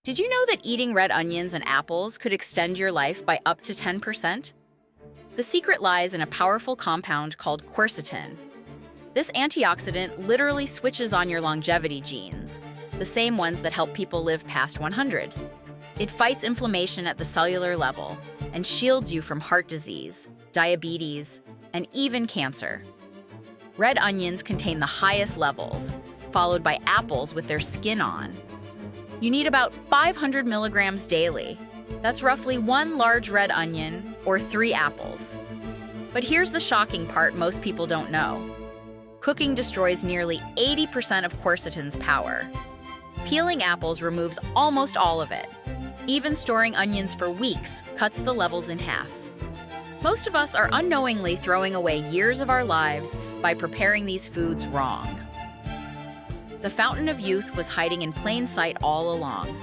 Did you know that eating red onions and apples could extend your life by up to 10%? The secret lies in a powerful compound called quercetin. This antioxidant literally switches on your longevity genes, the same ones that help people live past 100. It fights inflammation at the cellular level and shields you from heart disease, diabetes, and even cancer. Red onions contain the highest levels, followed by apples with their skin on. You need about 500 milligrams daily. That's roughly 1 large red onion or 3 apples. But here's the shocking part most people don't know. Cooking destroys nearly 80% of quercetin's power. Peeling apples removes almost all of it. Even storing onions for weeks cuts the levels in half. Most of us are unknowingly throwing away years of our lives by preparing these foods wrong. The fountain of youth was hiding in plain sight all along.